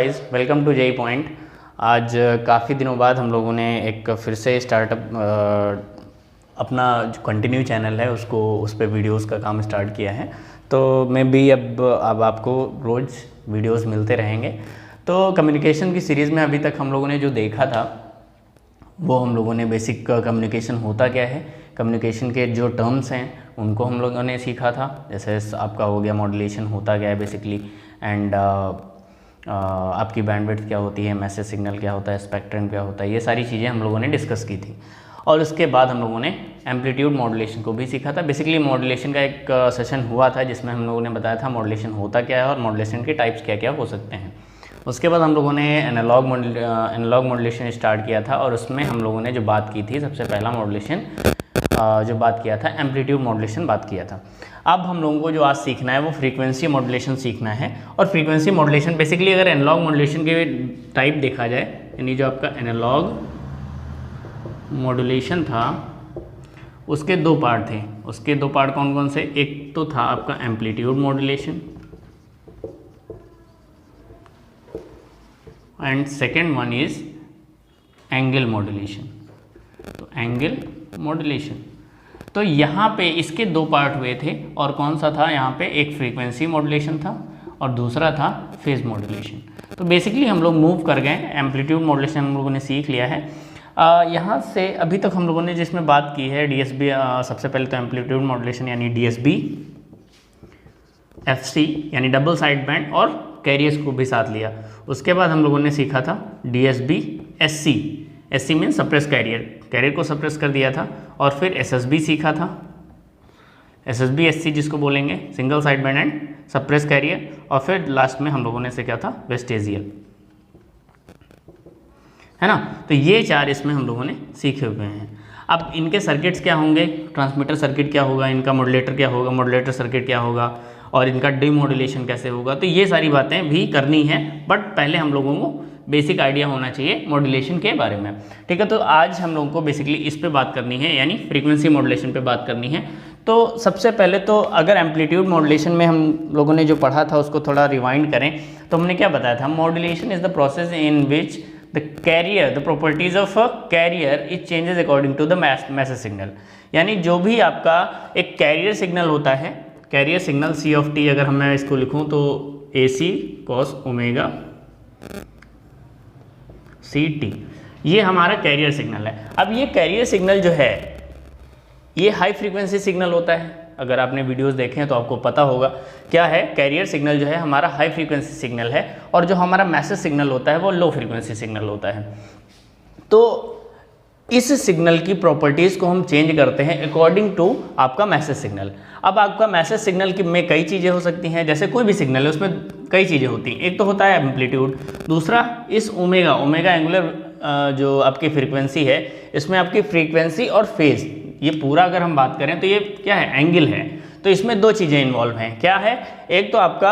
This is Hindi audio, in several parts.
Guys, welcome to JE point. आज काफ़ी दिनों बाद हम लोगों ने एक फिर से स्टार्टअप अपना जो कंटिन्यू चैनल है उसको उस पर वीडियोस का काम स्टार्ट किया है। तो मैं भी अब आपको रोज़ वीडियोस मिलते रहेंगे। तो कम्युनिकेशन की सीरीज़ में अभी तक हम लोगों ने जो देखा था वो हम लोगों ने बेसिक कम्युनिकेशन होता क्या है, कम्युनिकेशन के जो टर्म्स हैं उनको हम लोगों ने सीखा था। जैसे आपका हो गया मॉड्यूलेशन होता क्या है बेसिकली, एंड आपकी बैंडविड्थ क्या होती है, मैसेज सिग्नल क्या होता है, स्पेक्ट्रम क्या होता है, ये सारी चीज़ें हम लोगों ने डिस्कस की थी। और उसके बाद हम लोगों ने एम्पलीट्यूड मॉड्यूलेशन को भी सीखा था। बेसिकली मॉड्यूलेशन का एक सेशन हुआ था जिसमें हम लोगों ने बताया था मॉड्यूलेशन होता क्या है और मॉड्यूलेशन के टाइप्स क्या क्या हो सकते हैं। उसके बाद हम लोगों ने एनालॉग मॉड्यूलेशन स्टार्ट किया था और उसमें हम लोगों ने जो बात की थी, सबसे पहला मॉड्यूलेशन जो बात किया था एम्पलीट्यूड मॉड्यूलेशन बात किया था। अब हम लोगों को जो आज सीखना है वो फ्रीक्वेंसी मॉड्यूलेशन सीखना है। और फ्रीक्वेंसी मॉड्यूलेशन बेसिकली अगर एनालॉग मॉड्यूलेशन के टाइप देखा जाए, यानी जो आपका एनालॉग मॉड्यूलेशन था उसके दो पार्ट थे। उसके दो पार्ट कौन कौन से? एक तो था आपका amplitude modulation and second one is angle modulation. तो एंगल मॉड्यूलेशन, तो यहाँ पे इसके दो पार्ट हुए थे। और कौन सा था यहाँ पे? एक फ्रीक्वेंसी मॉड्यूलेशन था और दूसरा था फेज मॉड्यूलेशन। तो बेसिकली हम लोग मूव कर गए, एम्पलीट्यूड मॉड्यूलेशन हम लोगों ने सीख लिया है। यहाँ से अभी तक हम लोगों ने जिसमें बात की है डीएसबी, सबसे पहले तो एम्पलीट्यूड मॉड्यूलेशन यानी डीएसबी, एफसी यानी डबल साइड बैंड, और कैरियर्स को भी साथ लिया। उसके बाद हम लोगों ने सीखा था DSB SC, SC mean suppress carrier को सप्रेस कर दिया था। और फिर एसएसबी सीखा था, एसएसबी एससी जिसको बोलेंगे single side band and suppress carrier. और फिर लास्ट में हम लोगों ने सीखा था वेस्टेजियल, है ना। तो ये चार इसमें हम लोगों ने सीखे हुए हैं। अब इनके सर्किट्स क्या होंगे, ट्रांसमीटर सर्किट क्या होगा, इनका मॉड्यूलेटर क्या होगा, मॉड्यूलेटर सर्किट क्या होगा, और इनका डीमॉड्यूलेशन कैसे होगा, तो ये सारी बातें भी करनी है। बट पहले हम लोगों को बेसिक आइडिया होना चाहिए मॉड्यूलेशन के बारे में, ठीक है। तो आज हम लोगों को बेसिकली इस पे बात करनी है, यानी फ्रीक्वेंसी मॉड्यूलेशन पे बात करनी है। तो सबसे पहले तो अगर एम्पलीट्यूड मॉड्यूलेशन में हम लोगों ने जो पढ़ा था उसको थोड़ा रिवाइंड करें तो हमने क्या बताया था? Modulation is the process in which the properties of a carrier is changes according to the message signal. यानी जो भी आपका एक कैरियर सिग्नल होता है, carrier signal C of T, अगर मैं इसको लिखूं तो A C cos omega C T, ये हमारा कैरियर सिग्नल है। अब ये कैरियर सिग्नल जो है ये हाई फ्रीक्वेंसी सिग्नल होता है। अगर आपने वीडियोस देखे हैं तो आपको पता होगा क्या है, कैरियर सिग्नल जो है हमारा हाई फ्रीक्वेंसी सिग्नल है और जो हमारा मैसेज सिग्नल होता है वो लो फ्रीक्वेंसी सिग्नल होता है। तो इस सिग्नल की प्रॉपर्टीज़ को हम चेंज करते हैं अकॉर्डिंग टू आपका मैसेज सिग्नल। अब आपका मैसेज सिग्नल में कई चीज़ें हो सकती हैं, जैसे कोई भी सिग्नल है उसमें कई चीज़ें होती हैं। एक तो होता है एम्पलीट्यूड, दूसरा इस ओमेगा एंगुलर जो आपकी फ्रीक्वेंसी है, इसमें आपकी फ्रीक्वेंसी और फेज, ये पूरा अगर हम बात करें तो ये क्या है? एंगल है। तो इसमें दो चीज़ें इन्वॉल्व हैं। क्या है? एक तो आपका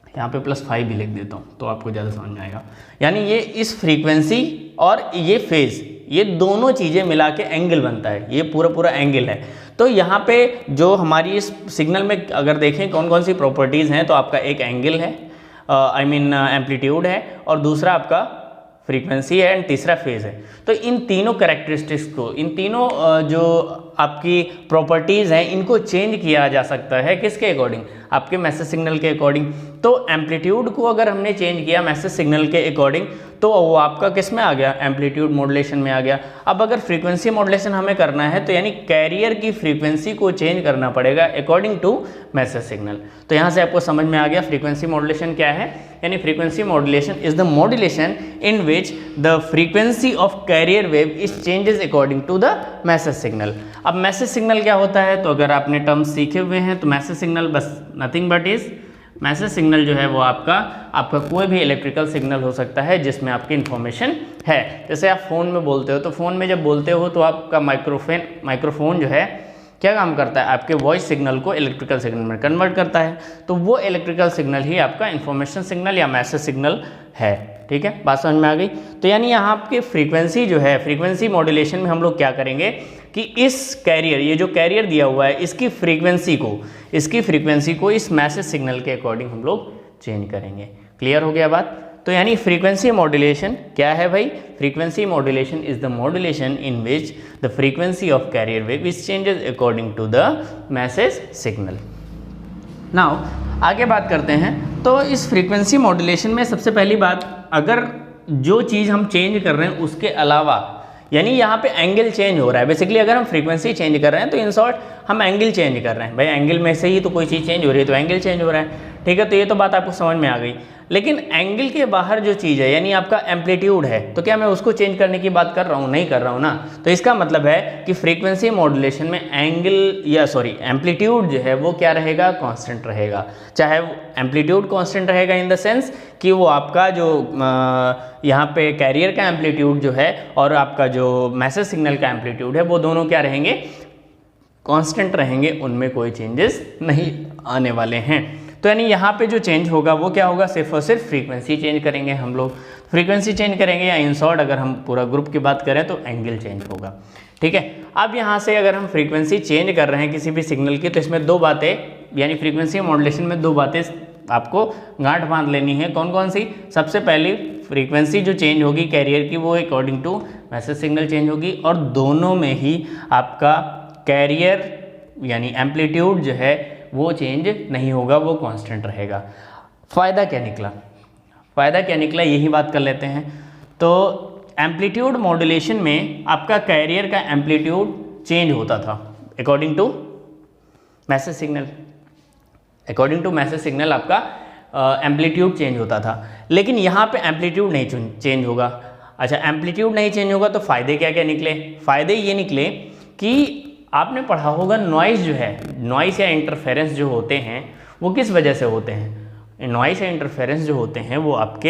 यहाँ पे +5 भी लिख देता हूँ तो आपको ज़्यादा समझ में आएगा। यानी ये इस फ्रीक्वेंसी और ये फेज, ये दोनों चीज़ें मिला के एंगल बनता है, ये पूरा एंगल है। तो यहाँ पे जो हमारी इस सिग्नल में अगर देखें कौन कौन सी प्रॉपर्टीज़ हैं, तो आपका एक एंगल है, आई मीन एम्पलीट्यूड है, और दूसरा आपका फ्रीक्वेंसी है, एंड तीसरा फेज है। तो इन तीनों कैरेक्टरिस्टिक्स को, इन तीनों जो आपकी प्रॉपर्टीज़ हैं, इनको चेंज किया जा सकता है किसके अकॉर्डिंग? आपके मैसेज सिग्नल के अकॉर्डिंग। तो एम्पलीट्यूड को अगर हमने चेंज किया मैसेज सिग्नल के अकॉर्डिंग तो वो आपका किस में आ गया? एम्पलीट्यूड मॉड्यूलेशन में आ गया। अब अगर फ्रीक्वेंसी मॉड्यूलेशन हमें करना है तो यानी कैरियर की फ्रीक्वेंसी को चेंज करना पड़ेगा अकॉर्डिंग टू मैसेज सिग्नल। तो यहाँ से आपको समझ में आ गया फ्रीक्वेंसी मॉड्यूलेशन क्या है। यानी frequency modulation is the modulation in which the frequency of carrier wave is changes according to the message signal. अब मैसेज सिग्नल क्या होता है? तो अगर आपने टर्म्स सीखे हुए हैं तो मैसेज सिग्नल बस nothing but is, message signal जो है वो आपका कोई भी इलेक्ट्रिकल सिग्नल हो सकता है जिसमें आपकी इन्फॉर्मेशन है। जैसे आप फ़ोन में बोलते हो तो फ़ोन में जब बोलते हो तो आपका माइक्रोफोन जो है क्या काम करता है? आपके वॉइस सिग्नल को इलेक्ट्रिकल सिग्नल में कन्वर्ट करता है। तो वो इलेक्ट्रिकल सिग्नल ही आपका इन्फॉर्मेशन सिग्नल या मैसेज सिग्नल है, ठीक है। बात समझ में आ गई। तो यानी यहाँ आपकी फ्रीक्वेंसी जो है, फ्रीक्वेंसी मॉड्यूलेशन में हम लोग क्या करेंगे कि इस कैरियर, ये जो कैरियर दिया हुआ है, इसकी फ्रीक्वेंसी को इस मैसेज सिग्नल के अकॉर्डिंग हम लोग चेंज करेंगे। क्लियर हो गया बात? तो यानी फ्रीक्वेंसी मॉड्यूलेशन क्या है भाई? Frequency modulation is the modulation in which the frequency of carrier wave is changes according to the message signal. Now आगे बात करते हैं। तो इस फ्रीक्वेंसी मॉड्यूलेशन में सबसे पहली बात, अगर जो चीज़ हम चेंज कर रहे हैं उसके अलावा, यानी यहाँ पे एंगल चेंज हो रहा है। बेसिकली अगर हम फ्रीक्वेंसी चेंज कर रहे हैं तो इन शॉर्ट हम एंगल चेंज कर रहे हैं। भाई एंगल में से ही तो कोई चीज़ चेंज हो रही है, तो एंगल चेंज हो रहा है, ठीक है। तो ये तो बात आपको समझ में आ गई। लेकिन एंगल के बाहर जो चीज़ है, यानी आपका एम्पलीट्यूड है, तो क्या मैं उसको चेंज करने की बात कर रहा हूँ? नहीं कर रहा हूँ ना। तो इसका मतलब है कि फ्रीक्वेंसी मॉड्यूलेशन में एम्पलीट्यूड जो है वो क्या रहेगा? कांस्टेंट रहेगा। चाहे वो एम्पलीट्यूड कांस्टेंट रहेगा इन द सेंस कि वो आपका जो यहाँ पे कैरियर का एम्पलीट्यूड जो है और आपका जो मैसेज सिग्नल का एम्पलीट्यूड है, वो दोनों क्या रहेंगे? कांस्टेंट रहेंगे, उनमें कोई चेंजेस नहीं आने वाले हैं। तो यानी यहाँ पे जो चेंज होगा वो क्या होगा? सिर्फ और सिर्फ फ्रीक्वेंसी चेंज करेंगे हम लोग, फ्रीक्वेंसी चेंज करेंगे, या इन शॉर्ट अगर हम पूरा ग्रुप की बात करें तो एंगल चेंज होगा, ठीक है। अब यहाँ से अगर हम फ्रीक्वेंसी चेंज कर रहे हैं किसी भी सिग्नल की, तो इसमें दो बातें, यानी फ्रीक्वेंसी मॉड्यूलेशन में दो बातें आपको गांठ बांध लेनी है। कौन कौन सी? सबसे पहली, फ्रीक्वेंसी जो चेंज होगी कैरियर की वो according to message signal change होगी, और दोनों में ही आपका कैरियर यानी एम्पलीट्यूड जो है वो चेंज नहीं होगा, वो कांस्टेंट रहेगा। फ़ायदा क्या निकला? फ़ायदा क्या निकला यही बात कर लेते हैं। तो एम्पलीट्यूड मॉड्यूलेशन में आपका कैरियर का एम्पलीट्यूड चेंज होता था according to message signal. According to message signal आपका एम्पलीट्यूड चेंज होता था, लेकिन यहाँ पे एम्पलीट्यूड नहीं चेंज होगा। अच्छा, एम्पलीट्यूड नहीं चेंज होगा तो फ़ायदे क्या क्या निकले? फ़ायदे ये निकले कि आपने पढ़ा होगा नॉइज़ जो है, नॉइज़ या इंटरफेरेंस जो होते हैं वो किस वजह से होते हैं? नॉइज़ या इंटरफेरेंस जो होते हैं वो आपके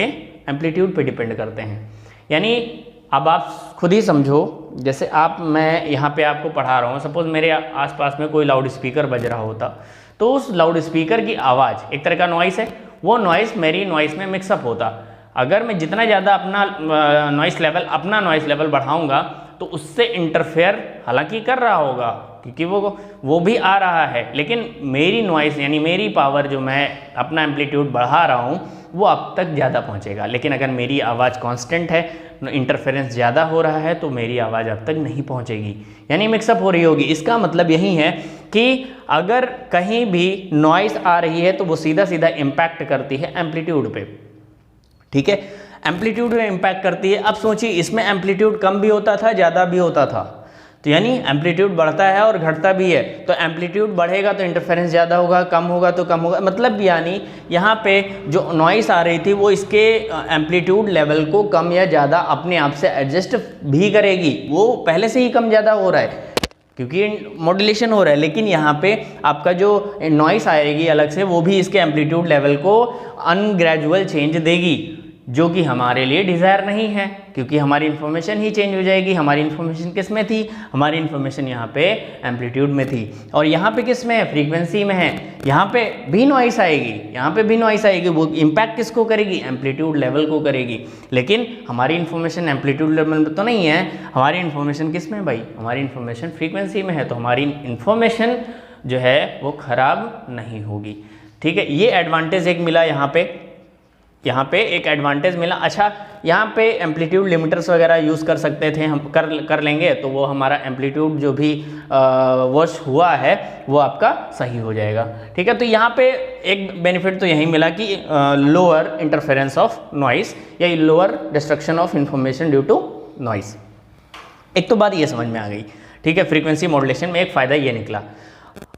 एम्पलीट्यूड पे डिपेंड करते हैं। यानी अब आप खुद ही समझो, जैसे मैं यहाँ पे आपको पढ़ा रहा हूँ, सपोज़ मेरे आसपास में कोई लाउड स्पीकर बज रहा होता, तो उस लाउड स्पीकर की आवाज़ एक तरह का नॉइज़ है, वो नॉइज़ मेरी नॉइज़ में मिक्सअप होता। अगर मैं जितना ज़्यादा अपना नॉइज़ लेवल बढ़ाऊँगा तो उससे इंटरफेयर हालांकि कर रहा होगा, क्योंकि वो भी आ रहा है, लेकिन मेरी नॉइज़ यानी मेरी पावर जो मैं अपना एम्पलीट्यूड बढ़ा रहा हूँ वो अब तक ज़्यादा पहुँचेगा। लेकिन अगर मेरी आवाज़ कांस्टेंट है, इंटरफेरेंस ज़्यादा हो रहा है, तो मेरी आवाज़ अब तक नहीं पहुँचेगी, यानी मिक्सअप हो रही होगी। इसका मतलब यही है कि अगर कहीं भी नॉइज़ आ रही है तो वो सीधा सीधा इम्पैक्ट करती है एम्पलीट्यूड पे, ठीक है, एम्पलीट्यूड में इम्पैक्ट करती है। अब सोचिए, इसमें एम्पलीट्यूड कम भी होता था, ज़्यादा भी होता था, तो यानी एम्पलीट्यूड बढ़ता है और घटता भी है। तो एम्पलीट्यूड बढ़ेगा तो इंटरफेरेंस ज़्यादा होगा, कम होगा तो कम होगा, मतलब यानी यहाँ पे जो नॉइस आ रही थी वो इसके एम्पलीट्यूड लेवल को कम या ज़्यादा अपने आप से एडजस्ट भी करेगी। वो पहले से ही कम ज़्यादा हो रहा है क्योंकि मॉड्यूलेशन हो रहा है, लेकिन यहाँ पे आपका जो नॉइस आएगी अलग से, वो भी इसके एम्पलीट्यूड लेवल को अनग्रेजुअल चेंज देगी, जो कि हमारे लिए डिज़ायर नहीं है, क्योंकि हमारी इन्फॉर्मेशन ही चेंज हो जाएगी। हमारी इन्फॉर्मेशन किस में थी? हमारी इन्फॉर्मेशन यहाँ पे एम्पलीट्यूड में थी, और यहाँ पे किस में है? फ्रीक्वेंसी में है। यहाँ पे भी नॉइस आएगी, यहाँ पे भी नॉइस आएगी, वो इम्पैक्ट किसको करेगी? एम्पलीट्यूड लेवल को करेगी। लेकिन हमारी इन्फॉर्मेशन एम्पलीट्यूड लेवल में तो नहीं है, हमारी इन्फॉर्मेशन किस में भाई? हमारी इन्फॉर्मेशन फ्रीक्वेंसी में है, तो हमारी इन्फॉर्मेशन जो है वो ख़राब नहीं होगी, ठीक है। ये एडवांटेज एक मिला यहाँ पे एक एडवांटेज मिला। अच्छा, यहाँ पे एम्पलीट्यूड लिमिटर्स वगैरह यूज़ कर सकते थे, हम कर लेंगे तो वो हमारा एम्पलीट्यूड जो भी वॉश हुआ है वो आपका सही हो जाएगा, ठीक है। तो यहाँ पे एक बेनिफिट तो यही मिला कि लोअर इंटरफेरेंस ऑफ नॉइस या lower destruction of information due to noise. एक तो बात ये समझ में आ गई, ठीक है। फ्रीक्वेंसी मॉड्यूलेशन में एक फ़ायदा ये निकला।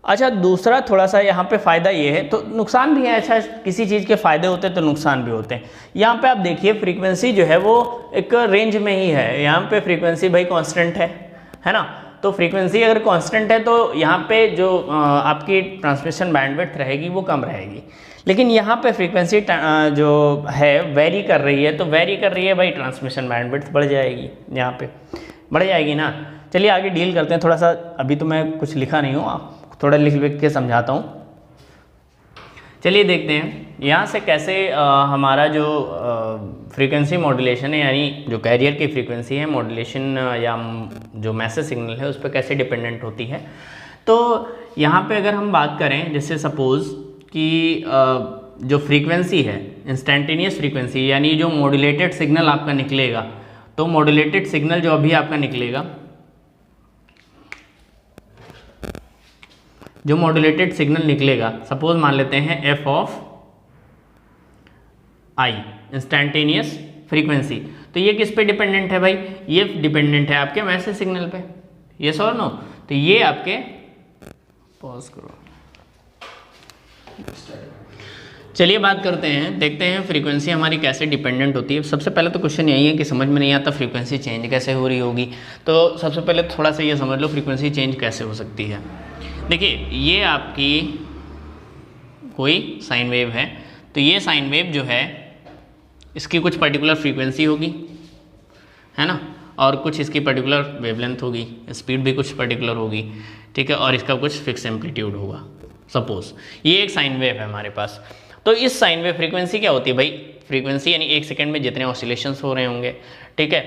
अच्छा, दूसरा थोड़ा सा यहाँ पे फ़ायदा ये है, तो नुकसान भी है। अच्छा, किसी चीज़ के फ़ायदे होते हैं तो नुकसान भी होते हैं। यहाँ पे आप देखिए, फ्रीक्वेंसी जो है वो एक रेंज में ही है। यहाँ पे फ्रीक्वेंसी भाई कांस्टेंट है ना। तो फ्रीक्वेंसी अगर कांस्टेंट है तो यहाँ पे जो आपकी ट्रांसमिशन बैंडविड्थ रहेगी वो कम रहेगी। लेकिन यहाँ पे फ्रीक्वेंसी जो है वेरी कर रही है, तो वेरी कर रही है भाई, ट्रांसमिशन बैंडविड्थ बढ़ जाएगी, यहाँ पे बढ़ जाएगी ना। चलिए आगे डील करते हैं थोड़ा सा। अभी तो मैं कुछ लिखा नहीं हूँ, थोड़ा लिख के समझाता हूँ। चलिए देखते हैं यहाँ से कैसे हमारा जो फ्रीक्वेंसी मॉड्यूलेशन है, यानी जो कैरियर की फ्रीक्वेंसी है, मॉड्यूलेशन या जो मैसेज सिग्नल है उस पर कैसे डिपेंडेंट होती है। तो यहाँ पे अगर हम बात करें, जैसे सपोज़ कि जो फ्रीक्वेंसी है इंस्टेंटेनियस फ्रीक्वेंसी, यानी जो मॉड्यूलेटेड सिग्नल आपका निकलेगा, तो मॉड्यूलेटेड सिग्नल जो अभी आपका निकलेगा, जो मॉड्यूलेटेड सिग्नल निकलेगा, सपोज मान लेते हैं F of I instantaneous frequency, तो ये किस पे डिपेंडेंट है भाई? ये डिपेंडेंट है आपके मैसेज सिग्नल पे, यस और नो? तो ये आपके, पॉज करो, चलिए बात करते हैं, देखते हैं फ्रीक्वेंसी हमारी कैसे डिपेंडेंट होती है। सबसे पहले तो क्वेश्चन यही है कि समझ में नहीं आता फ्रीक्वेंसी चेंज कैसे हो रही होगी, तो सबसे पहले थोड़ा सा ये समझ लो फ्रीक्वेंसी चेंज कैसे हो सकती है। देखिए ये आपकी कोई साइन वेव है, तो ये साइन वेव जो है इसकी कुछ पर्टिकुलर फ्रीक्वेंसी होगी, है ना, और कुछ इसकी पर्टिकुलर वेवलेंथ होगी, स्पीड भी कुछ पर्टिकुलर होगी, ठीक है, और इसका कुछ फिक्स एम्पलीट्यूड होगा। सपोज ये एक साइन वेव है हमारे पास, तो इस साइन वेव फ्रीक्वेंसी क्या होती है भाई? फ्रीक्वेंसी यानी एक सेकंड में जितने ऑसिलेशंस हो रहे होंगे, ठीक है,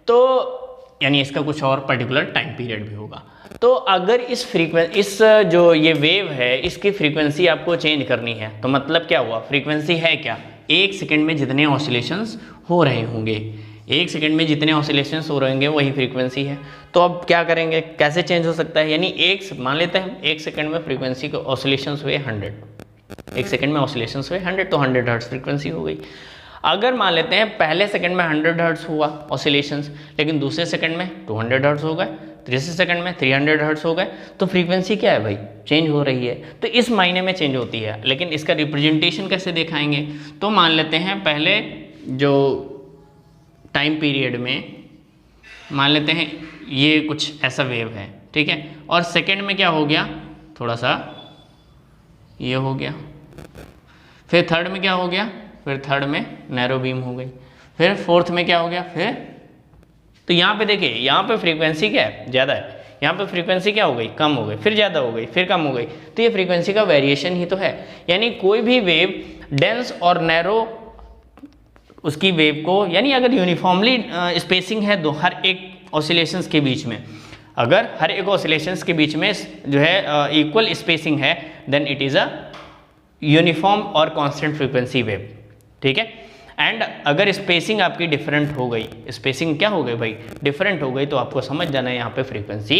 तो यानी इसका कुछ और पर्टिकुलर टाइम पीरियड भी होगा। तो अगर इस जो ये वेव है इसकी फ्रीक्वेंसी आपको चेंज करनी है, तो मतलब क्या हुआ? फ्रीक्वेंसी है क्या? एक सेकंड में जितने ऑसिलेशंस हो रहे होंगे, एक सेकंड में जितने ऑसिलेशंस हो रहे होंगे वही फ्रीक्वेंसी है। तो अब क्या करेंगे, कैसे चेंज हो सकता है? यानी मान लेते हैं एक सेकंड में फ्रीक्वेंसी के ऑसिलेशंस हुए 100, एक सेकंड में ऑसिलेशंस हुए 100, तो 100 हर्ट्ज फ्रीक्वेंसी हो गई। अगर मान लेते हैं पहले सेकंड में 100 हर्ट्ज हुआ ऑसिलेशंस, लेकिन दूसरे सेकंड में 200 हर्ट्ज हो गए, तीसरे सेकंड में 300 हर्ट्ज हो गए, तो फ्रीक्वेंसी क्या है भाई? चेंज हो रही है। तो इस मायने में चेंज होती है, लेकिन इसका रिप्रेजेंटेशन कैसे दिखाएंगे? तो मान लेते हैं पहले जो टाइम पीरियड में मान लेते हैं ये कुछ ऐसा वेव है, ठीक है, और सेकंड में क्या हो गया? थोड़ा सा ये हो गया, फिर थर्ड में क्या हो गया? फिर थर्ड में नैरो बीम हो गई, फिर फोर्थ में क्या हो गया? फिर तो यहाँ पे देखिए, यहाँ पे फ्रीक्वेंसी क्या है? ज़्यादा है, यहाँ पे फ्रीक्वेंसी क्या हो गई? कम हो गई, फिर ज़्यादा हो गई, फिर कम हो गई। तो ये फ्रीक्वेंसी का वेरिएशन ही तो है। यानी कोई भी वेव डेंस और नैरो उसकी वेव को, यानी अगर यूनिफॉर्मली स्पेसिंग है दो हर एक ऑसिलेशंस के बीच में, अगर हर एक ऑसिलेशंस के बीच में जो है इक्वल स्पेसिंग है, then it is a uniform और कांस्टेंट फ्रीक्वेंसी वेव, ठीक है। एंड अगर स्पेसिंग आपकी डिफरेंट हो गई, स्पेसिंग क्या हो गई भाई? डिफरेंट हो गई, तो आपको समझ जाना है यहाँ पे फ्रीक्वेंसी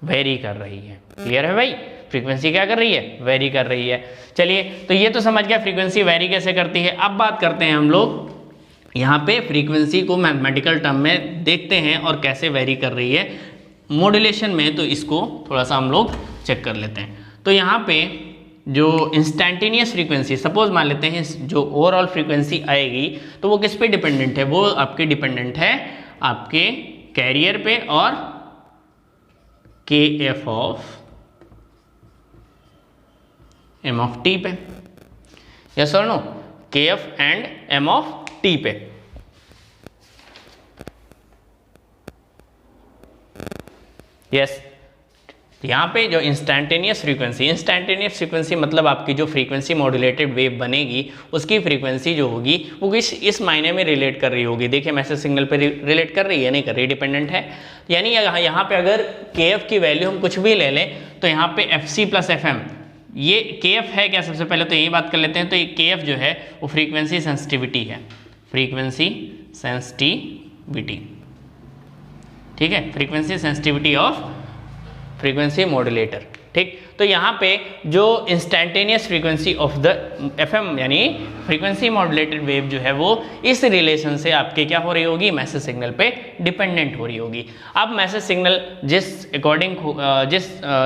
वेरी कर रही है। क्लियर है भाई? फ्रीक्वेंसी क्या कर रही है? वेरी कर रही है। चलिए, तो ये तो समझ गया फ्रीक्वेंसी वेरी कैसे करती है। अब बात करते हैं हम लोग यहाँ पे फ्रीक्वेंसी को मैथमेटिकल टर्म में देखते हैं और कैसे वेरी कर रही है मॉड्यूलेशन में, तो इसको थोड़ा सा हम लोग चेक कर लेते हैं। तो यहाँ पे जो इंस्टेंटेनियस फ्रीक्वेंसी, सपोज मान लेते हैं जो ओवरऑल फ्रीक्वेंसी आएगी, तो वो किस पे डिपेंडेंट है? वो आपके डिपेंडेंट है आपके कैरियर पे और K F of M of T पे, यस और no? K F and M of T पे। यस, यहाँ पे जो इंस्टेंटेनियस फ्रीक्वेंसी मतलब आपकी जो फ्रीक्वेंसी मॉड्यूलेटेड वेव बनेगी उसकी फ्रीक्वेंसी जो होगी वो इस मायने में रिलेट कर रही होगी। देखिए मैसेज सिग्नल पे रिलेट कर रही है, नहीं कर रही, डिपेंडेंट है। यानी यहाँ पे अगर के एफ की वैल्यू हम कुछ भी ले लें तो यहाँ पे F C plus F M, ये के एफ है क्या? सबसे पहले तो यही बात कर लेते हैं। तो ये के एफ जो है वो फ्रीक्वेंसी सेंसिटिविटी है, फ्रीक्वेंसी सेंसिटिविटी, ठीक है, frequency sensitivity of frequency modulator, ठीक। तो यहाँ पे जो instantaneous frequency of the FM यानी फ्रीक्वेंसी मॉड्यूलेटेड वेव जो है वो इस रिलेशन से आपके क्या हो रही होगी? मैसेज सिग्नल पे डिपेंडेंट हो रही होगी। अब मैसेज सिग्नल जिस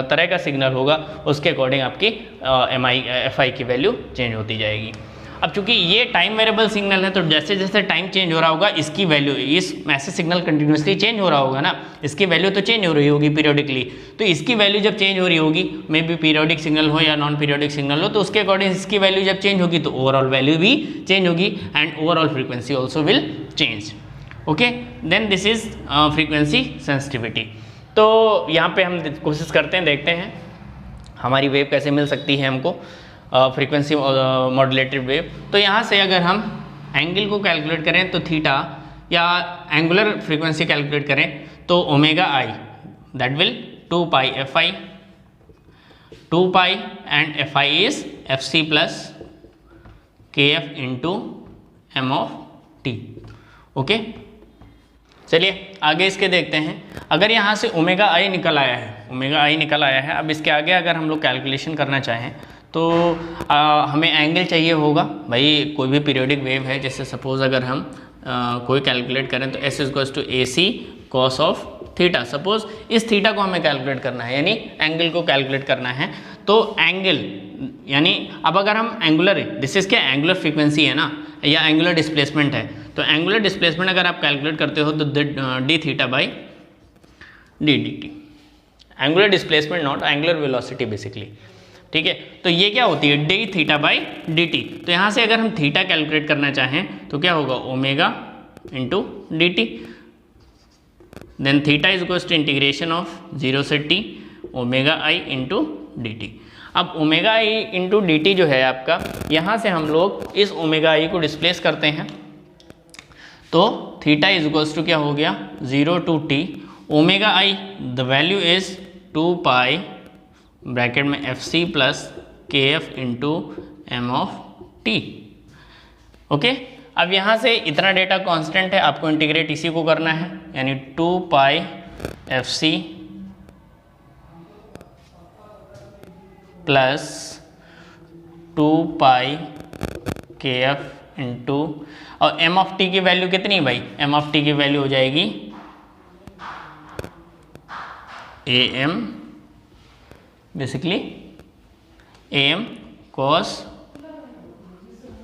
तरह का सिग्नल होगा उसके अकॉर्डिंग आपकी एफ आई की वैल्यू चेंज होती जाएगी। अब चूंकि ये टाइम वेरिएबल सिग्नल है तो जैसे जैसे टाइम चेंज हो रहा होगा इसकी वैल्यू, इस मैसेज सिग्नल कंटिन्यूसली चेंज हो रहा होगा ना, इसकी वैल्यू तो चेंज हो रही होगी पीरियोडिकली। तो इसकी वैल्यू जब चेंज हो रही होगी, मे बी पीरियोडिक सिग्नल हो या नॉन पीरियोडिक सिग्नल हो, तो उसके अकॉर्डिंग इसकी वैल्यू जब चेंज होगी तो ओवरऑल वैल्यू भी चेंज होगी and overall frequency also will change. Okay, then this is frequency sensitivity. तो यहाँ पे हम कोशिश करते हैं, देखते हैं हमारी वेव कैसे मिल सकती है हमको, फ्रीक्वेंसी मॉड्यूलेटेड वेव। तो यहाँ से अगर हम एंगल को कैलकुलेट करें तो थीटा, या एंगुलर फ्रीक्वेंसी कैलकुलेट करें तो omega I, that will 2 pi F I, 2 pi and F I is F C plus KF into M of T. Okay, चलिए आगे इसके देखते हैं। अगर यहाँ से ओमेगा आई निकल आया है, ओमेगा आई निकल आया है, अब इसके आगे अगर हम लोग कैलकुलेशन करना चाहें तो हमें एंगल चाहिए होगा भाई। कोई भी पीरियोडिक वेव है, जैसे सपोज अगर हम कोई कैलकुलेट करें तो S equals to A C cos of theta. Suppose इस थीटा को हमें कैलकुलेट करना है, यानी एंगल को कैलकुलेट करना है। तो एंगल यानी अब अगर हम एंगुलर, दिस इज क्या, एंगुलर फ्रीक्वेंसी है ना, या एंगुलर डिस्प्लेसमेंट है, तो एंगुलर डिस्प्लेसमेंट अगर आप कैलकुलेट करते हो तो D theta by D D T, angular displacement not angular velocity basically. ठीक है, तो ये क्या होती है, D theta by D T. तो यहाँ से अगर हम थीटा कैलकुलेट करना चाहें तो क्या होगा, omega into D T, then theta is equals to integration of 0 से t omega I into D T. अब omega I into D T जो है आपका, यहाँ से हम लोग इस ओमेगा आई को डिस्प्लेस करते हैं, तो थीटा इज इक्वल्स टू क्या हो गया, 0 to t omega I, the value is 2 pi bracket में F C plus K F into M of T. Okay, अब यहाँ से इतना डेटा कांस्टेंट है, आपको इंटीग्रेट इसी को करना है, यानी 2 pi F C plus 2 pi के एफ इंटू, और एम ऑफ टी की वैल्यू कितनी भाई, एम ऑफ टी की वैल्यू हो जाएगी A M, basically A M cos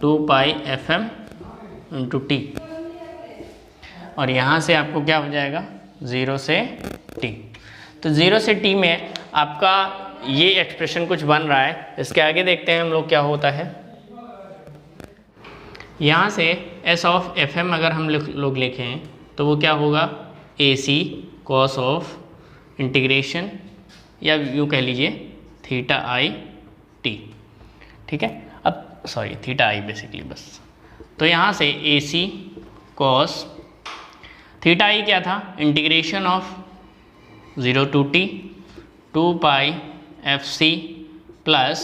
2 pi F M into T, और यहाँ से आपको क्या हो जाएगा 0 से t। तो 0 से t में आपका ये एक्सप्रेशन कुछ बन रहा है। इसके आगे देखते हैं हम लोग क्या होता है। यहाँ से s ऑफ एफ एम अगर हम लोग लिखें तो वो क्या होगा, ए सी कॉस ऑफ इंटीग्रेशन, या यूँ कह लीजिए थीटा आई टी। ठीक है, अब सॉरी थीटा आई बेसिकली बस। तो यहाँ से ए सी कॉस थीटा आई क्या था, integration of 0 to t 2 pi F C plus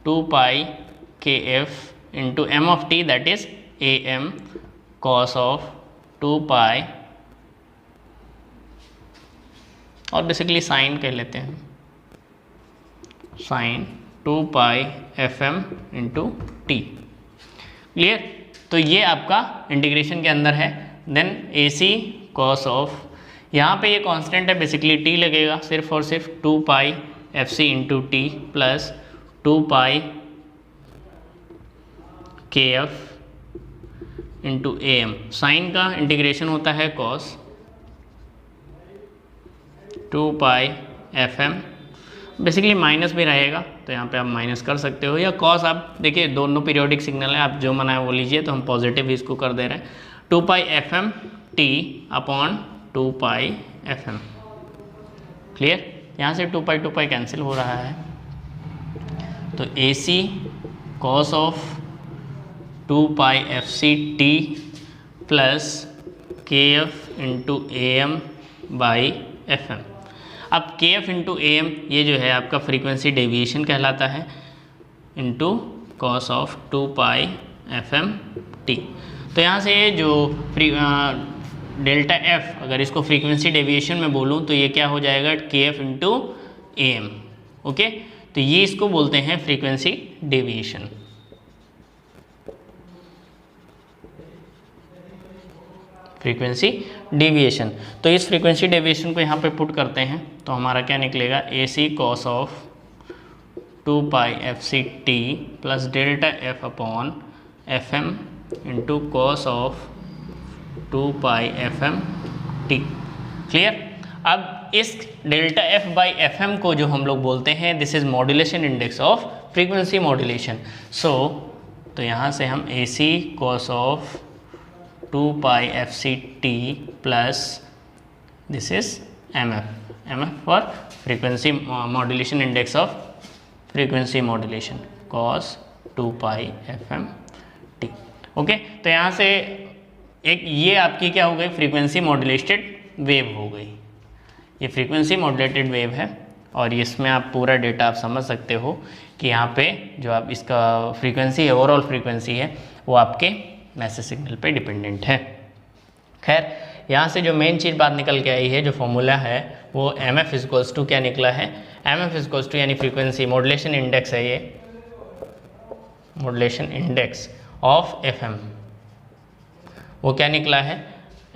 2 pi के F into M of T, that is A M cos of 2 pi, और बेसिकली साइन कह लेते हैं, sine 2 pi F M into T. Clear, तो ये आपका इंटीग्रेशन के अंदर है। Then A C cos of, यहाँ पे ये कांस्टेंट है बेसिकली, टी लगेगा सिर्फ और सिर्फ 2 pi F C into T plus 2 pi के F into A M. Sine का इंटीग्रेशन होता है cos 2 pi F M, basically minus भी रहेगा तो यहाँ पे आप माइनस कर सकते हो, या कॉस आप देखिए दोनों पीरियोडिक सिग्नल है, आप जो मना है वो लीजिए, तो हम पॉजिटिव इसको कर दे रहे हैं। 2 pi F M T upon 2 pi F M. Clear, यहाँ से 2 पाई कैंसिल हो रहा है, तो A C cos of 2 pi F C T plus K F into A M by F M. अब K F into A M ये जो है आपका फ्रीक्वेंसी डेविएशन कहलाता है, into cos of 2 pi F M T. तो यहाँ से ये जो डेल्टा एफ, अगर इसको फ्रीक्वेंसी डेविएशन में बोलूँ तो ये क्या हो जाएगा, K F into A M. Okay, तो ये इसको बोलते हैं फ्रीक्वेंसी डेविएशन। फ्रीक्वेंसी डेविएशन, तो इस फ्रीक्वेंसी डेविएशन को यहाँ पे पुट करते हैं तो हमारा क्या निकलेगा, A C cos of 2 pi F C T plus delta F upon F M into cos of 2 pi F M T. Clear, अब इस delta F by F M को जो हम लोग बोलते हैं, this is modulation index of frequency modulation. So तो यहाँ से हम A C cos of 2 pi F C T plus this is M F for frequency modulation index of frequency modulation cos 2 pi F M T. Okay, तो यहाँ से एक ये आपकी क्या हो गई, फ्रीक्वेंसी मॉड्यूलेटेड वेव हो गई, ये फ्रीक्वेंसी मॉड्यूलेटेड वेव है, और इसमें आप पूरा डेटा आप समझ सकते हो कि यहाँ पे जो आप इसका फ्रीक्वेंसी है, ओवरऑल फ्रीक्वेंसी है, वो आपके मैसेज सिग्नल पे डिपेंडेंट है। खैर यहाँ से जो मेन चीज़ बात निकल के आई है, जो फॉर्मूला है वो MF इक्वल्स टू क्या निकला है, MF इक्वल्स टू यानी फ्रीक्वेंसी मॉड्यूलेशन इंडेक्स है, ये मॉड्यूलेशन इंडेक्स ऑफ FM, वो क्या निकला है,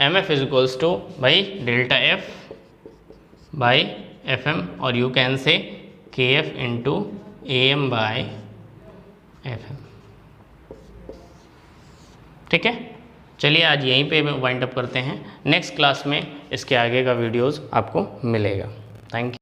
MF इक्वल्स टू भाई डेल्टा F बाई FM, और you can say KF into AM by FM। ठीक है, चलिए आज यहीं पे वाइंड अप करते हैं। नेक्स्ट क्लास में इसके आगे का वीडियोस आपको मिलेगा। Thank you.